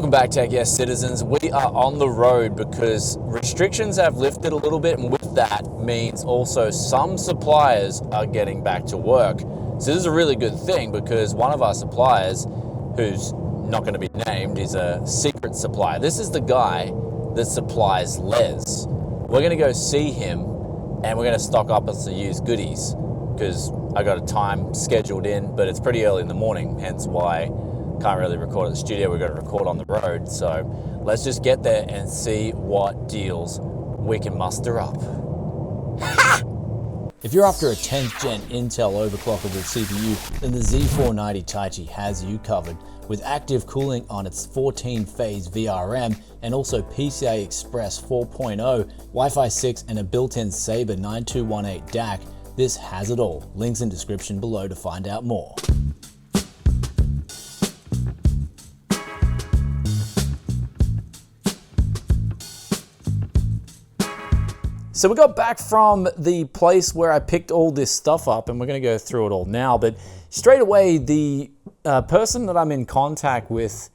Welcome back, Tech Yes citizens. We are on the road because restrictions have lifted a little bit, and with that means also some suppliers are getting back to work. So this is a really good thing because one of our suppliers, who's not going to be named, is a secret supplier. This is the guy that supplies Les. We're going to go see him and we're going to stock up on some used goodies because I got a time scheduled in, but it's pretty early in the morning, hence why can't really record at the studio. We've got to record on the road. So let's just get there and see what deals we can muster up. If you're after a 10th gen Intel overclockable CPU, then the Z490 Taichi has you covered. With active cooling on its 14-phase VRM and also PCI Express 4.0, Wi-Fi 6 and a built-in Sabre 9218 DAC, this has it all. Links in description below to find out more. So we got back from the place where I picked all this stuff up, and we're going to go through it all now. But straight away, the person that I'm in contact with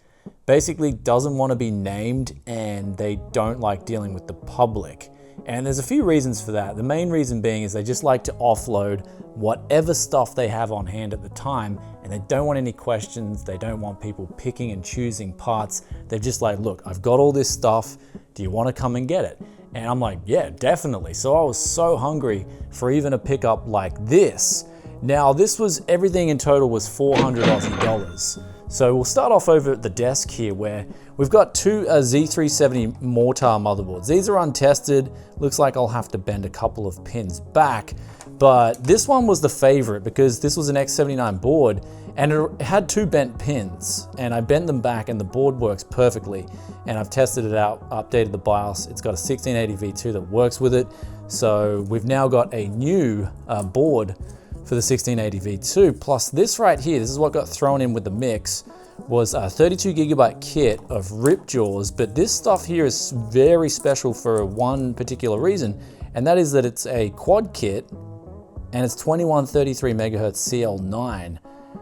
basically doesn't want to be named, and they don't like dealing with the public. And there's a few reasons for that. The main reason being is they just like to offload whatever stuff they have on hand at the time, and they don't want any questions. They don't want people picking and choosing parts. They're just like, look, I've got all this stuff. Do you want to come and get it? And I'm like, yeah, definitely. So I was so hungry for even a pickup like this. Now, this was, everything in total was 400 Aussie dollars. So we'll start off over at the desk here where we've got two Z370 mortar motherboards. These are untested. Looks like I'll have to bend a couple of pins back. But this one was the favorite because this was an X79 board and it had two bent pins, and I bent them back and the board works perfectly. And I've tested it out, updated the BIOS. It's got a 1680 V2 that works with it. So we've now got a new board for the 1680 V2, plus this right here, this is what got thrown in with the mix, was a 32 gigabyte kit of rip jaws. But this stuff here is very special for one particular reason, and that is that it's a quad kit and it's 2133 megahertz CL9.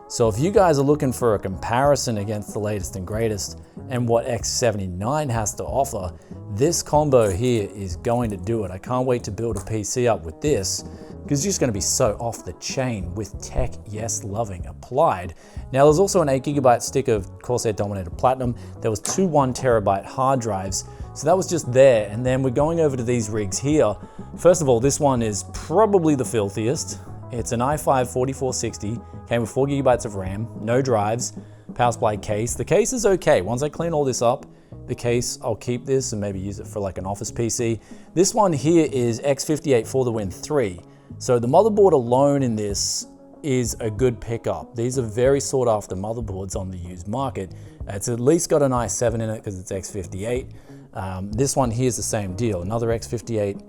So if you guys are looking for a comparison against the latest and greatest and what X79 has to offer, this combo here is going to do it. I can't wait to build a PC up with this because it's just going to be so off the chain with Tech Yes loving applied. Now there's also an 8 gigabyte stick of Corsair Dominator Platinum. There was two 1 terabyte hard drives. So that was just there. And then we're going over to these rigs here. First of all, this one is probably the filthiest. It's an i5 4460, came with 4 gigabytes of RAM, no drives, power supply case. The case is okay. Once I clean all this up, the case, I'll keep this and maybe use it for like an office PC. This one here is X58 for the Win 3. So the motherboard alone in this is a good pickup. These are very sought after motherboards on the used market. It's at least got an i7 in it because it's X58. This one here is the same deal, another X58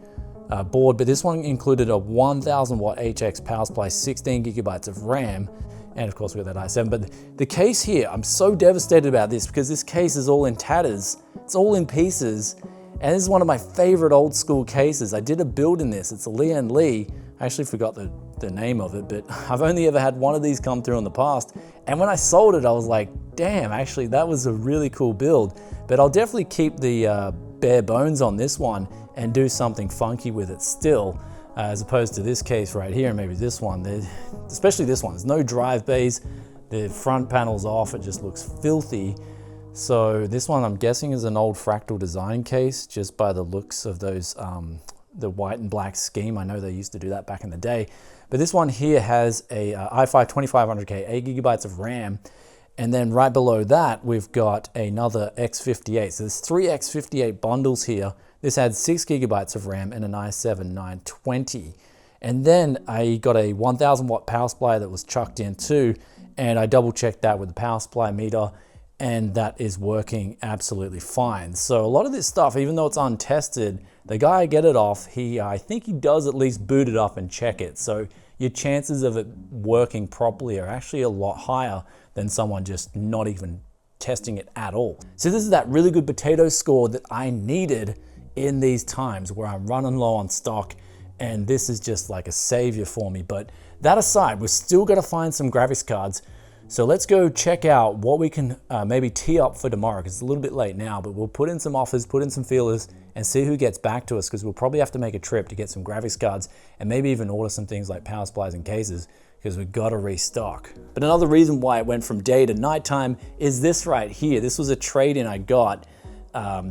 board, but this one included a 1000 watt HX power supply, 16 gigabytes of RAM, and of course we got that i7. But the case here, I'm so devastated about this because this case is all in tatters. It's all in pieces, and this is one of my favorite old school cases. I did a build in this. It's a Lian Li. I actually forgot the name of it, but I've only ever had one of these come through in the past. And when I sold it, I was like, damn, actually that was a really cool build. But I'll definitely keep the bare bones on this one and do something funky with it still, as opposed to this case right here, and maybe this one. Especially this one, there's no drive bays, the front panel's off, it just looks filthy. So this one I'm guessing is an old Fractal Design case, just by the looks of those, the white and black scheme. I know they used to do that back in the day. But this one here has a i5 2500K, 8 gigabytes of RAM. And then right below that, we've got another X58. So there's three X58 bundles here. This had 6 gigabytes of RAM and an i7 920. And then I got a 1000 watt power supply that was chucked in too. And I double checked that with the power supply meter, and that is working absolutely fine. So a lot of this stuff, even though it's untested, the guy I get it off, I think he does at least boot it up and check it. So your chances of it working properly are actually a lot higher than someone just not even testing it at all. So this is that really good potato score that I needed in these times where I'm running low on stock, and this is just like a savior for me. But that aside, we're still gonna find some graphics cards So let's go check out what we can maybe tee up for tomorrow, because it's a little bit late now, but we'll put in some offers, put in some feelers, and see who gets back to us, because we'll probably have to make a trip to get some graphics cards and maybe even order some things like power supplies and cases, because we've got to restock. But another reason why it went from day to nighttime is this right here. This was a trade-in I got.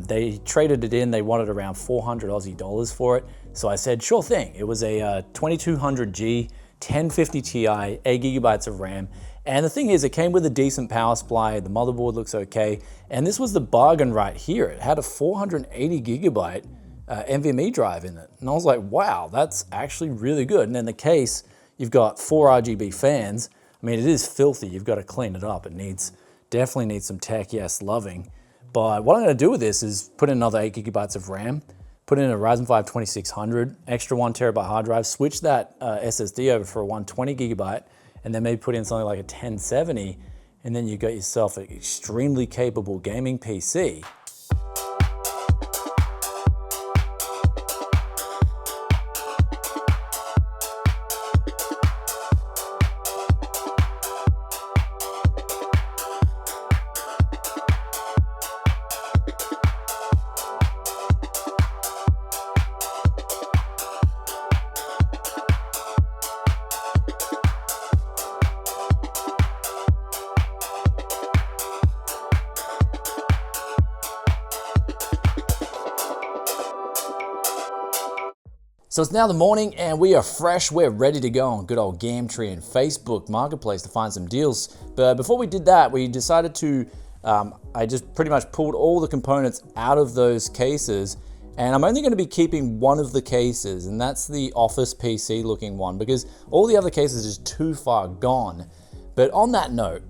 They traded it in. They wanted around 400 Aussie dollars for it. So I said, sure thing. It was a 2200G, 1050 Ti, 8GB of RAM. And the thing is, it came with a decent power supply. The motherboard looks okay. And this was the bargain right here. It had a 480GB NVMe drive in it. And I was like, wow, that's actually really good. And then the case, you've got 4 RGB fans. I mean, it is filthy. You've got to clean it up. It definitely needs some tech, yes, loving. But what I'm going to do with this is put in another 8GB of RAM, put in a Ryzen 5 2600, extra 1TB hard drive, switch that SSD over for a 120GB, and then maybe put in something like a 1070, and then you got yourself an extremely capable gaming PC. So it's now the morning and we are fresh, we're ready to go on good old Gumtree and Facebook Marketplace to find some deals. But before we did that, we decided to, I just pretty much pulled all the components out of those cases, and I'm only going to be keeping one of the cases, and that's the Office PC looking one, because all the other cases is too far gone. But on that note,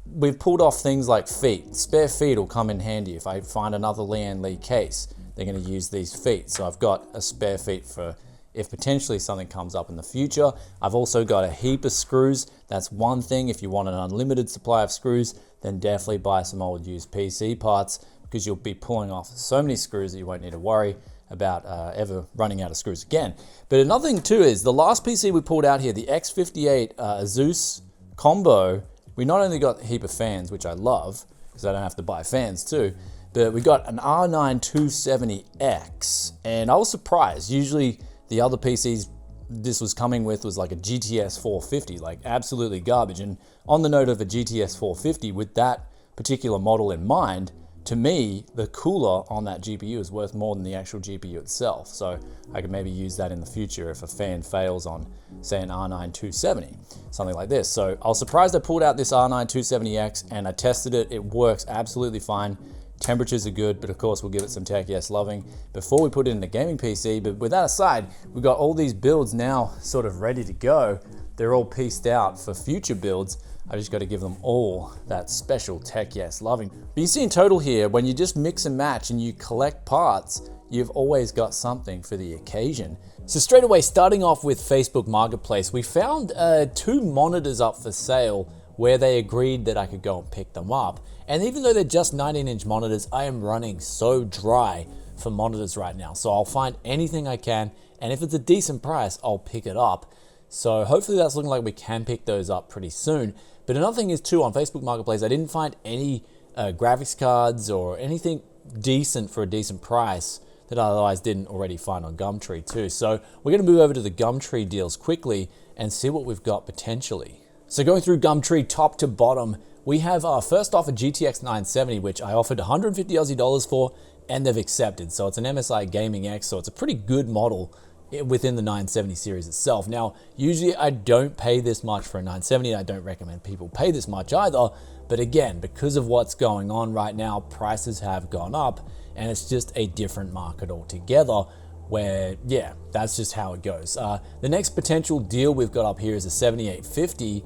we've pulled off things like feet. Spare feet will come in handy if I find another Lian Li case. They're going to use these feet, so I've got a spare feet for if potentially something comes up in the future. I've also got a heap of screws. That's one thing. If you want an unlimited supply of screws, then definitely buy some old used PC parts, because you'll be pulling off so many screws that you won't need to worry about ever running out of screws again. But another thing too is the last PC we pulled out here, the X58 Asus combo, we not only got a heap of fans, which I love, because I don't have to buy fans too, but we got an R9 270X, and I was surprised. Usually the other PCs this was coming with was like a GTS 450, like absolutely garbage. And on the note of a GTS 450, with that particular model in mind, to me, the cooler on that GPU is worth more than the actual GPU itself. So I could maybe use that in the future if a fan fails on, say, an R9 270, something like this. So I was surprised I pulled out this R9 270X and I tested it. It works absolutely fine. Temperatures are good, but of course we'll give it some tech, yes, loving before we put it in a gaming PC. But with that aside, we've got all these builds now sort of ready to go. They're all pieced out for future builds. I just got to give them all that special tech, yes, loving. But you see in total here, when you just mix and match and you collect parts, you've always got something for the occasion. So straight away, starting off with Facebook Marketplace, we found 2 monitors up for sale where they agreed that I could go and pick them up. And even though they're just 19-inch monitors, I am running so dry for monitors right now. So I'll find anything I can, and if it's a decent price, I'll pick it up. So hopefully that's looking like we can pick those up pretty soon. But another thing is too, on Facebook Marketplace, I didn't find any graphics cards or anything decent for a decent price that I otherwise didn't already find on Gumtree too. So we're gonna move over to the Gumtree deals quickly and see what we've got potentially. So going through Gumtree top to bottom, we have first off a GTX 970, which I offered 150 Aussie dollars for, and they've accepted. So it's an MSI Gaming X, so it's a pretty good model within the 970 series itself. Now, usually I don't pay this much for a 970, and I don't recommend people pay this much either. But again, because of what's going on right now, prices have gone up, and it's just a different market altogether, where, yeah, that's just how it goes. The next potential deal we've got up here is a 7850,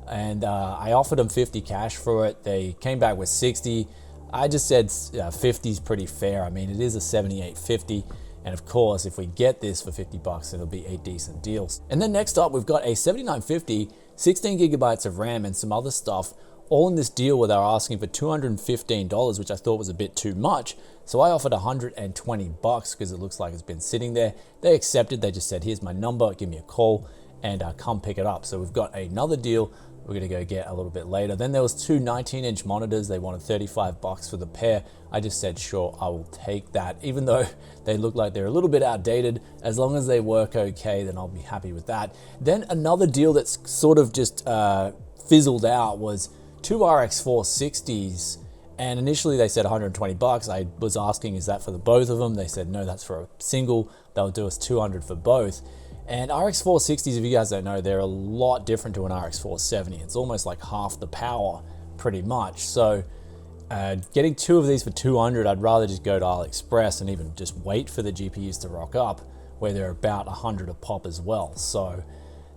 and I offered them 50 cash for it. They came back with 60. I just said 50 is pretty fair. I mean, it is a 7850, and of course, if we get this for 50 bucks, it'll be a decent deal. And then next up, we've got a 7950, 16 gigabytes of RAM and some other stuff, all in this deal where they're asking for $215, which I thought was a bit too much. So I offered 120 bucks because it looks like it's been sitting there. They accepted. They just said, here's my number, give me a call, and come pick it up. So we've got another deal we're gonna go get a little bit later. Then there was two 19-inch monitors. They wanted 35 bucks for the pair. I just said, sure, I will take that. Even though they look like they're a little bit outdated, as long as they work okay, then I'll be happy with that. Then another deal that's sort of just fizzled out was two RX 460s. And initially they said 120 bucks. I was asking, is that for the both of them? They said, no, that's for a single. They'll do us 200 for both. And RX 460s, if you guys don't know, they're a lot different to an RX 470. It's almost like half the power, pretty much. So getting two of these for 200, I'd rather just go to AliExpress and even just wait for the GPUs to rock up, where they're about 100 a pop as well. So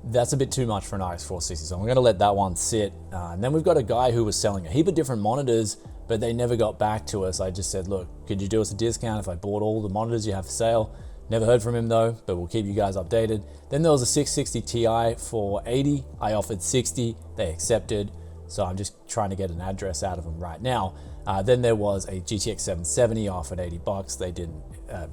that's a bit too much for an RX 460. So I'm gonna let that one sit. And then we've got a guy who was selling a heap of different monitors, but they never got back to us. I just said, look, could you do us a discount if I bought all the monitors you have for sale? Never heard from him though, but we'll keep you guys updated. Then there was a 660 Ti for 80. I offered 60, they accepted. So I'm just trying to get an address out of them right now. Then there was a GTX 770 offered 80 bucks. They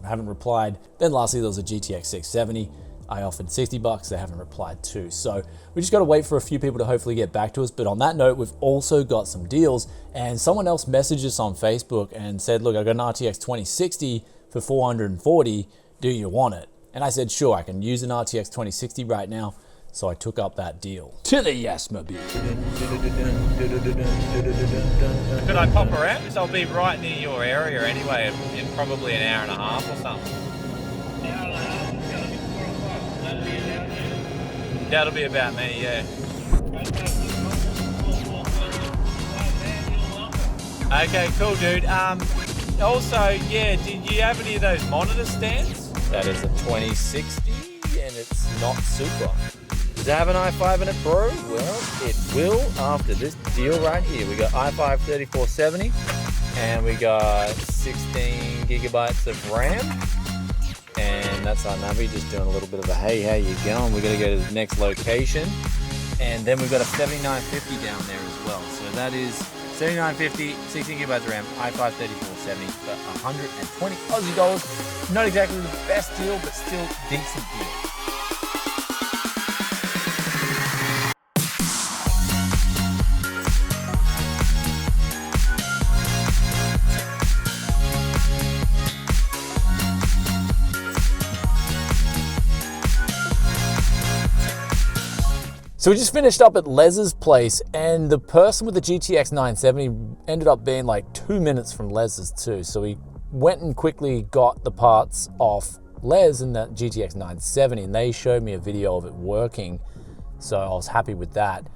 haven't replied. Then lastly, there was a GTX 670. I offered 60 bucks. They haven't replied too. So we just got to wait for a few people to hopefully get back to us. But on that note, we've also got some deals. And someone else messaged us on Facebook and said, look, I got an RTX 2060 for 440. Do you want it? And I said, sure, I can use an RTX 2060 right now. So I took up that deal. To the yes-mobile. Could I pop around? Because I'll be right near your area anyway in probably an hour and a half or something. That'll be about me, yeah. Okay, cool, dude. Also, yeah, did you have any of those monitor stands? That is a 2060 and it's not super. Does it have an i5 in it, bro? Well, it will after this deal right here. We got i5 3470 and we got 16 gigabytes of RAM. And that's our Navi just doing a little bit of a hey, how you going? We're gonna go to the next location. And then we've got a 7950 down there as well. So that is 7950, 16 gigabytes of RAM, i5 3470 for 120 Aussie dollars. Not exactly the best deal, but still decent deal. So we just finished up at Les's place, and the person with the GTX 970 ended up being like 2 minutes from Les's too. So we went and quickly got the parts off Les in that GTX 970, and they showed me a video of it working. So I was happy with that,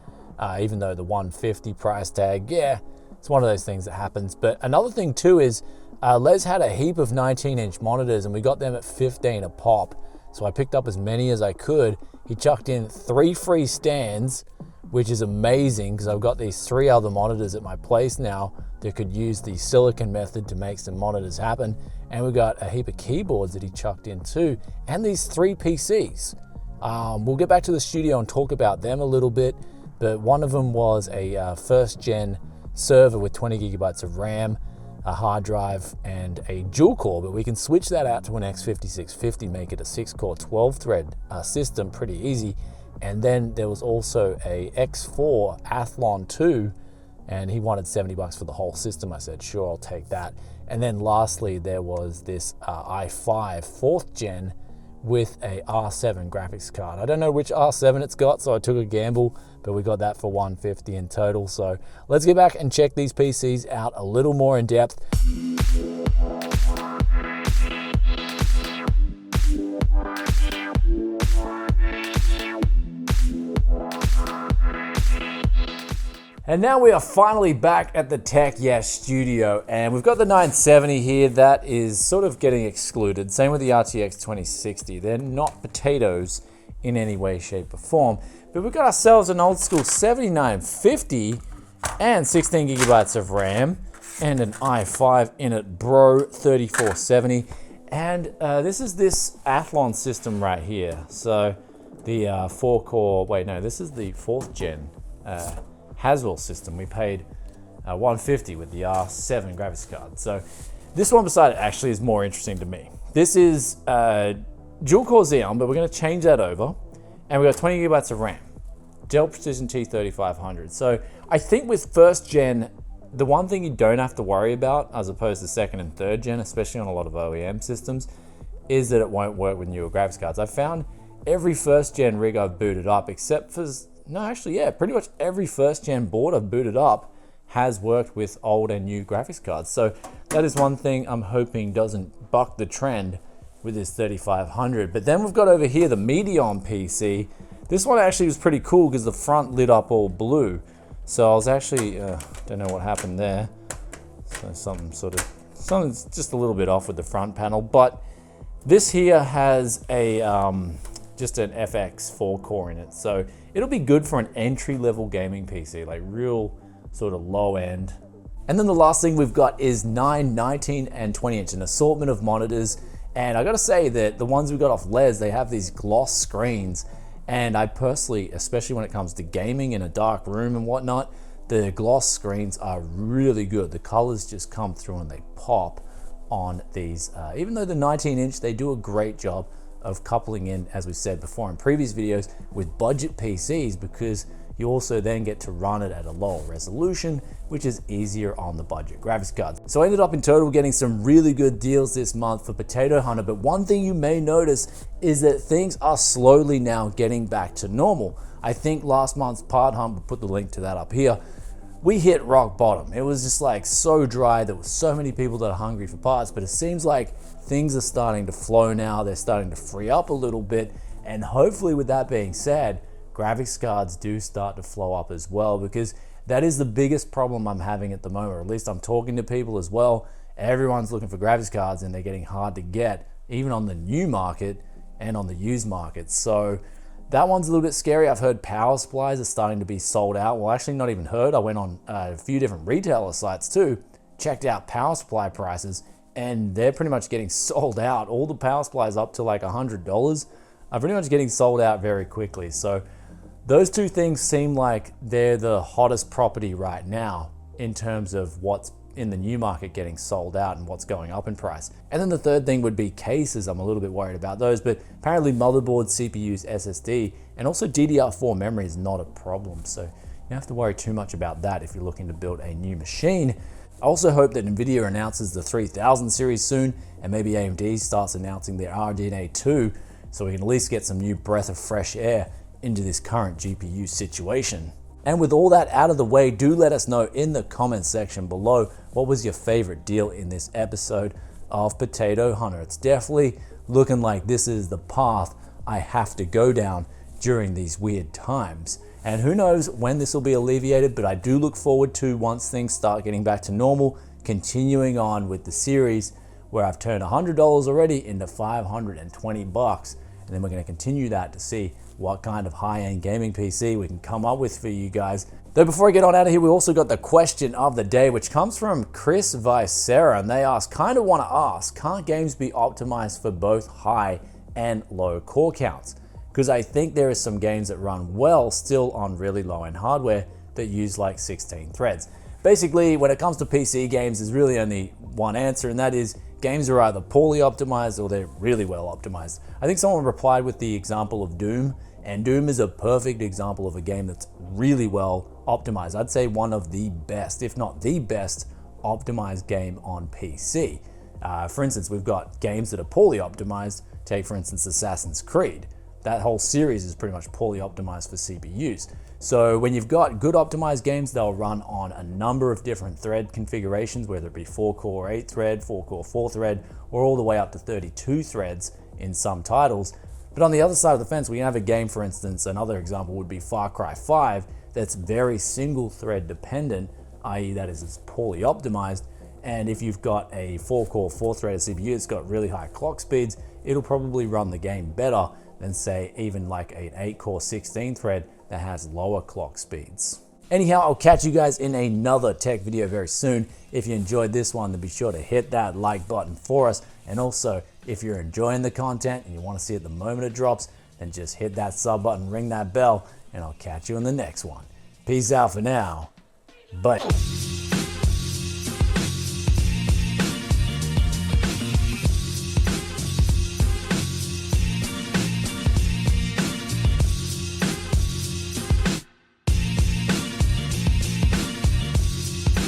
even though the 150 price tag, yeah, it's one of those things that happens. But another thing too is Les had a heap of 19-inch monitors, and we got them at 15 a pop. So I picked up as many as I could. He chucked in 3 free stands, which is amazing because I've got these 3 other monitors at my place now that could use the silicon method to make some monitors happen. And we got a heap of keyboards that he chucked in too, and these 3 PCs. We'll get back to the studio and talk about them a little bit, but one of them was a first gen server with 20 gigabytes of RAM, a hard drive, and a dual core, but we can switch that out to an X5650, make it a 6-core 12-thread system pretty easy. And then there was also a X04 Athlon 2, and he wanted 70 bucks for the whole system. I said, sure, I'll take that. And then lastly, there was this i5 4th gen with a R7 graphics card. I don't know which R7 it's got, so I took a gamble, but we got that for 150 in total. So let's get back and check these PCs out a little more in depth. And now we are finally back at the Tech Yes studio, and we've got the 970 here that is sort of getting excluded. Same with the RTX 2060. They're not potatoes in any way, shape, or form. But we've got ourselves an old school 7950 and 16 gigabytes of RAM and an i5 in it, bro, 3470. And this is this Athlon system right here. So the 4-core, wait, no, this is the 4th gen Haswell system. We paid 150 with the R7 graphics card. So this one beside it actually is more interesting to me. This is dual core Xeon, but we're going to change that over, and we got 20 gigabytes of RAM. Dell Precision T3500. So I think with first gen, the one thing you don't have to worry about, as opposed to second and third gen, especially on a lot of OEM systems, is that it won't work with newer graphics cards. I found every first gen rig I've booted up, except for, no, actually, yeah, pretty much every first gen board I've booted up has worked with old and new graphics cards. So that is one thing I'm hoping doesn't buck the trend with this 3500. But then we've got over here the Medion PC. This one actually was pretty cool because the front lit up all blue. So I was actually, don't know what happened there. So something's just a little bit off with the front panel, but this here has a just an FX 4-core in it. So it'll be good for an entry-level gaming PC, like real sort of low end. And then the last thing we've got is 9, 19, and 20 inch, an assortment of monitors. And I gotta say that the ones we got off Les, they have these gloss screens. And I personally, especially when it comes to gaming in a dark room and whatnot, the gloss screens are really good. The colors just come through and they pop on these. Even though the 19 inch, they do a great job of coupling in, as we said before in previous videos, with budget PCs, because you also then get to run it at a lower resolution, which is easier on the budget graphics cards. So I ended up in total getting some really good deals this month for Potato Hunter, but one thing you may notice is that things are slowly now getting back to normal. I think last month's part hunt, we'll put the link to that up here, we hit rock bottom. It was just like so dry. There were so many people that are hungry for parts, but it seems like things are starting to flow now. They're starting to free up a little bit. And hopefully, with that being said, graphics cards do start to flow up as well, because that is the biggest problem I'm having at the moment, or at least I'm talking to people as well. Everyone's looking for graphics cards and they're getting hard to get, even on the new market and on the used market. So that one's a little bit scary. I've heard power supplies are starting to be sold out. Well, actually not even heard. I went on a few different retailer sites too, checked out power supply prices, and they're pretty much getting sold out. All the power supplies up to like $100 are pretty much getting sold out very quickly. So those two things seem like they're the hottest property right now in terms of what's in the new market getting sold out and what's going up in price. And then the third thing would be cases. I'm a little bit worried about those, but apparently motherboard, CPUs, SSD, and also DDR4 memory is not a problem. So you don't have to worry too much about that if you're looking to build a new machine. I also hope that NVIDIA announces the 3000 series soon, and maybe AMD starts announcing their RDNA 2, so we can at least get some new breath of fresh air into this current GPU situation. And with all that out of the way, do let us know in the comments section below what was your favorite deal in this episode of Potato Hunter. It's definitely looking like this is the path I have to go down during these weird times. And who knows when this will be alleviated, but I do look forward to, once things start getting back to normal, continuing on with the series where I've turned $100 already into $520. And then we're going to continue that to see what kind of high-end gaming PC we can come up with for you guys. Though before I get on out of here, we also got the question of the day, which comes from Chris Vicera, and they ask, kind of want to ask, can't games be optimized for both high and low core counts? Because I think there is some games that run well still on really low-end hardware that use like 16 threads. Basically, when it comes to PC games, there's really only one answer, and that is games are either poorly optimized or they're really well optimized. I think someone replied with the example of Doom, and Doom is a perfect example of a game that's really well optimized. I'd say one of the best, if not the best, optimized game on PC. For instance, we've got games that are poorly optimized. Take, for instance, Assassin's Creed. That whole series is pretty much poorly optimized for CPUs. So when you've got good optimized games, they'll run on a number of different thread configurations, whether it be 4-core 8-thread, 4-core 4-thread, or all the way up to 32 threads in some titles. But on the other side of the fence, we have a game, for instance, another example would be Far Cry 5, that's very single thread dependent, i.e. that is poorly optimized. And if you've got a 4-core 4-threaded CPU that's got really high clock speeds, it'll probably run the game better than, say, even like an 8-core 16-thread that has lower clock speeds. Anyhow, I'll catch you guys in another tech video very soon. If you enjoyed this one, then be sure to hit that like button for us. And also, if you're enjoying the content and you want to see it the moment it drops, then just hit that sub button, ring that bell, and I'll catch you in the next one. Peace out for now. Bye.